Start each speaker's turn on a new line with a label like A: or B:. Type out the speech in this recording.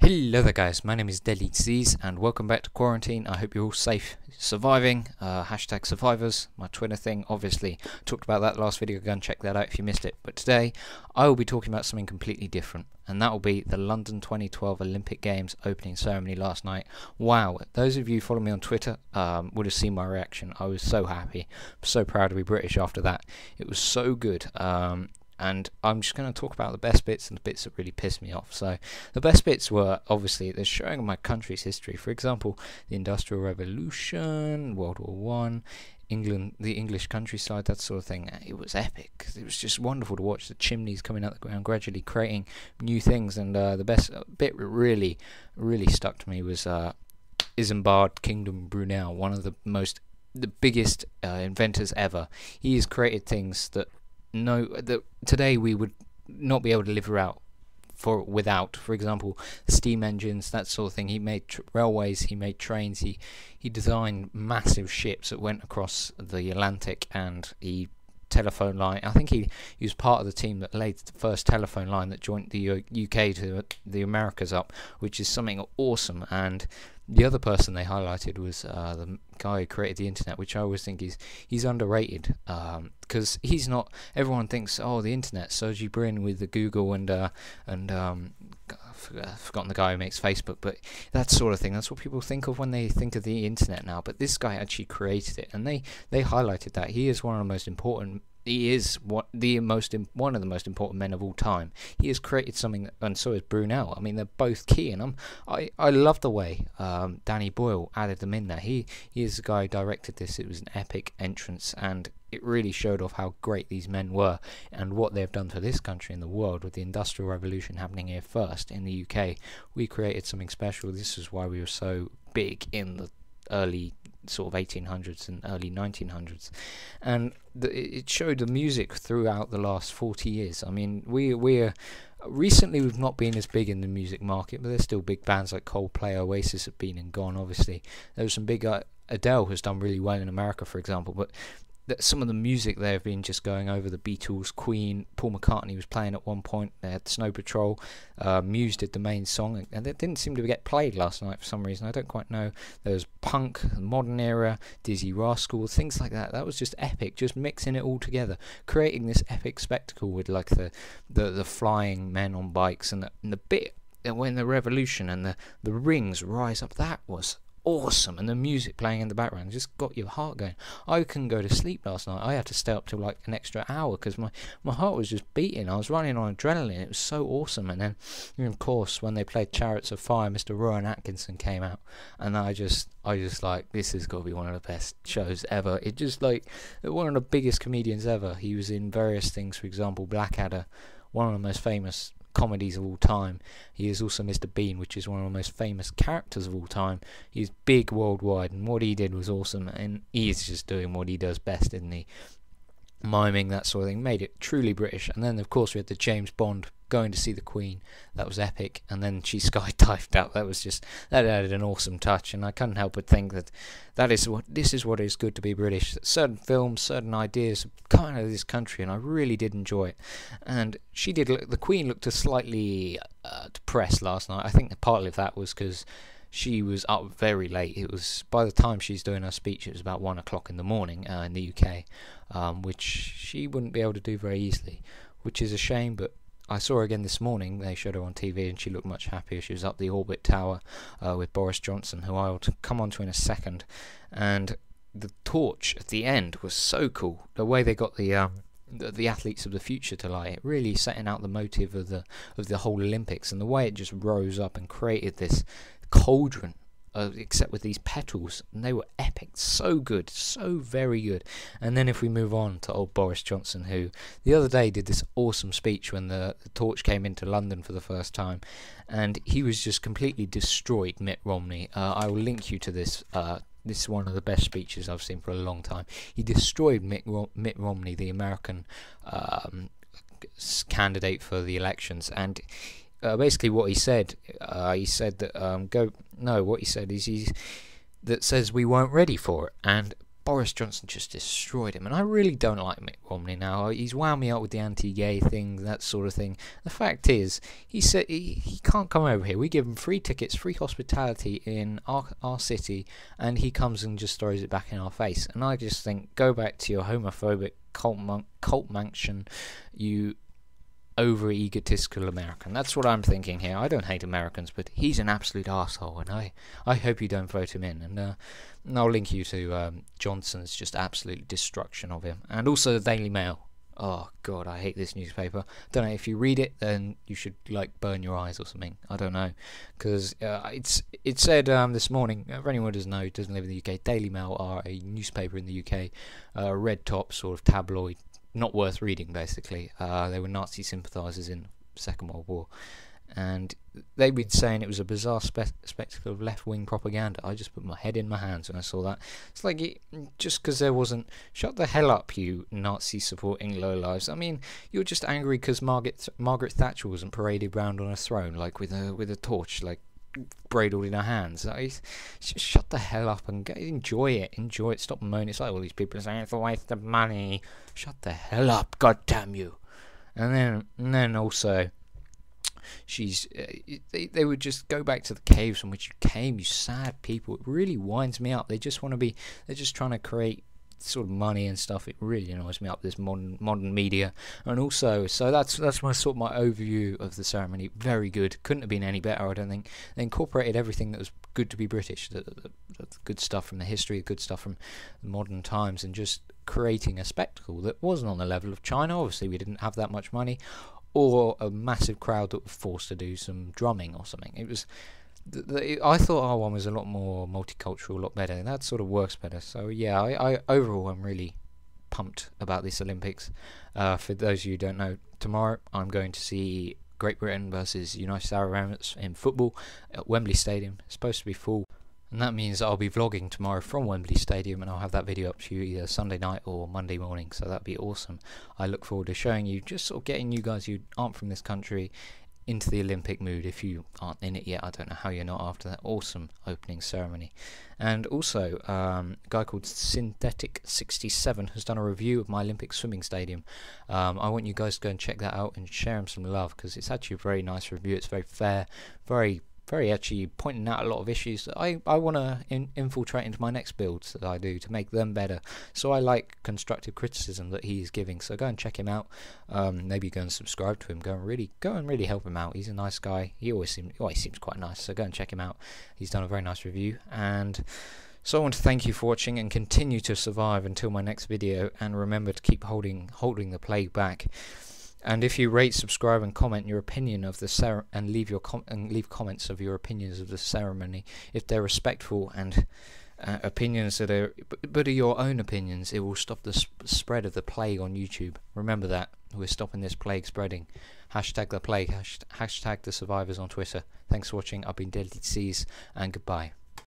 A: Hello there guys, my name is Deadly Disease and welcome back to Quarantine. I hope you're all safe, surviving, hashtag survivors, my Twitter thing. Obviously talked about that last video, go and check that out if you missed it. But today I will be talking about something completely different, and that will be the London 2012 Olympic Games opening ceremony last night. Wow, those of you who follow me on Twitter would have seen my reaction. I was so happy, so proud to be British after that. It was so good. And I'm just going to talk about the best bits and the bits that really pissed me off. So the best bits were obviously they're showing my country's history. For example, the Industrial Revolution, World War One, England, the English countryside, that sort of thing. It was epic. It was just wonderful to watch the chimneys coming out the ground, gradually creating new things. And the best bit that really stuck to me was Isambard Kingdom Brunel, one of the biggest inventors ever. He has created things that today we would not be able to live without. For example, steam engines, that sort of thing. He made railways, he made trains, he designed massive ships that went across the Atlantic, and he telephone line. I think he was part of the team that laid the first telephone line that joined the UK to the Americas up, which is something awesome. And the other person they highlighted was the guy who created the internet, which I always think he's underrated, because he's not. Everyone thinks, oh, the internet, Sergey Brin with the Google and I've forgotten the guy who makes Facebook, but that sort of thing. That's what people think of when they think of the internet now. But this guy actually created it, and they highlighted that he is one of the most important. He is one of the most important men of all time. He has created something, and so is Brunel. I mean, they're both key, and I love the way Danny Boyle added them in there. He is the guy who directed this. It was an epic entrance, and it really showed off how great these men were and what they've done for this country and the world. With the Industrial Revolution happening here first in the UK, we created something special. This is why we were so big in the early sort of 1800s and early 1900s, and it showed the music throughout the last 40 years. I mean, we're recently we've not been as big in the music market, but there's still big bands like Coldplay, Oasis have been and gone. Obviously there was some big Adele has done really well in America, for example, but some of the music they have been just going over. The Beatles, Queen, Paul McCartney was playing at one point. They had Snow Patrol, Muse did the main song, and it didn't seem to get played last night for some reason. I don't quite know. There was punk, modern era, Dizzy Rascal, things like that. That was just epic, just mixing it all together, creating this epic spectacle with like the flying men on bikes and the bit when the revolution and the rings rise up. That was awesome, and the music playing in the background just got your heart going. I couldn't go to sleep last night. I had to stay up till like an extra hour because my heart was just beating. I was running on adrenaline. It was so awesome. And then of course when they played Chariots of Fire, Mr. Rowan Atkinson came out, and I just like, this has got to be one of the best shows ever. It just like one of the biggest comedians ever. He was in various things, for example Blackadder, one of the most famous comedies of all time. He is also Mr. Bean, which is one of the most famous characters of all time. He's big worldwide, and what he did was awesome, and he is just doing what he does best, isn't he? Miming, that sort of thing, made it truly British. And then of course we had the James Bond going to see the Queen. That was epic. And then she skydived out. That added an awesome touch, and I couldn't help but think that this is what is good to be British. Certain films, certain ideas kind of this country, and I really did enjoy it. And she did the Queen looked slightly depressed last night. I think partly of that was because she was up very late. It was, by the time she's doing her speech, it was about 1 o'clock in the morning in the UK, which she wouldn't be able to do very easily, which is a shame. But I saw her again this morning. They showed her on TV, and she looked much happier. She was up the Orbit Tower with Boris Johnson, who I will come on to in a second. And the torch at the end was so cool. The way they got the athletes of the future to light it, really setting out the motive of the whole Olympics, and the way it just rose up and created this cauldron, except with these petals, and they were epic, so good, so very good. And then if we move on to old Boris Johnson, who the other day did this awesome speech when the torch came into London for the first time, and he was just completely destroyed Mitt Romney. I will link you to this. This is one of the best speeches I've seen for a long time. He destroyed Mitt Romney, the American candidate for the elections, and basically what he said that what he said is that says we weren't ready for it, and Boris Johnson just destroyed him, and I really don't like Mitt Romney now. He's wound me up with the anti-gay thing, that sort of thing. The fact is, he said he can't come over here. We give him free tickets, free hospitality in our city, and he comes and just throws it back in our face. And I just think, go back to your homophobic cult mansion, you over egotistical American. That's what I'm thinking here. I don't hate Americans, but he's an absolute arsehole, and I hope you don't vote him in. And I'll link you to Johnson's just absolute destruction of him, and also the Daily Mail. Oh god, I hate this newspaper. Don't know, if you read it, then you should like burn your eyes or something. I don't know, because it said this morning, for anyone who doesn't know, doesn't live in the UK, Daily Mail are a newspaper in the UK, red top sort of tabloid, not worth reading basically. They were Nazi sympathisers in the Second World War, and they've been saying it was a bizarre spectacle of left-wing propaganda. I just put my head in my hands when I saw that. It's like, just because there wasn't, shut the hell up, you Nazi supporting lowlives. I mean, you're just angry because Margaret Thatcher wasn't paraded round on a throne like with a torch, like braidled in her hands. Just shut the hell up and enjoy it. Stop moaning. It's like all these people saying it's a waste of money. Shut the hell up, god damn you. And then also, they would just go back to the caves from which you came, you sad people. It really winds me up. They're just trying to create sort of money and stuff. It really annoys me up, this modern media. And also, so that's my sort of my overview of the ceremony. Very good, couldn't have been any better, I don't think. They incorporated everything that was good to be British, the good stuff from the history, the good stuff from modern times, and just creating a spectacle that wasn't on the level of China. Obviously we didn't have that much money, or a massive crowd that was forced to do some drumming or something. It was I thought our one was a lot more multicultural, a lot better. That sort of works better. So yeah, I overall I'm really pumped about this Olympics. For those of you who don't know, tomorrow I'm going to see Great Britain versus United Arab Emirates in football at Wembley Stadium. It's supposed to be full, and that means I'll be vlogging tomorrow from Wembley Stadium, and I'll have that video up to you either Sunday night or Monday morning, so that'd be awesome. I look forward to showing you, just sort of getting you guys who aren't from this country into the Olympic mood. If you aren't in it yet, I don't know how you're not after that awesome opening ceremony. And also, a guy called Synthetic 67 has done a review of my Olympic swimming stadium. I want you guys to go and check that out and share him some love, because it's actually a very nice review. It's very fair, very actually pointing out a lot of issues that I want to infiltrate into my next builds that I do to make them better. So I like constructive criticism that he's giving. So go and check him out. Maybe go and subscribe to him. Go and really help him out. He's a nice guy. He always seems quite nice. So go and check him out. He's done a very nice review. And so I want to thank you for watching, and continue to survive until my next video. And remember to keep holding the plague back. And if you rate, subscribe, and comment your opinion of the and leave comments of your opinions of the ceremony, if they're respectful and opinions that are your own opinions, it will stop the spread of the plague on YouTube. Remember that we're stopping this plague spreading. Hashtag the plague. Hashtag the survivors on Twitter. Thanks for watching. I've been Deadly Disease, and goodbye.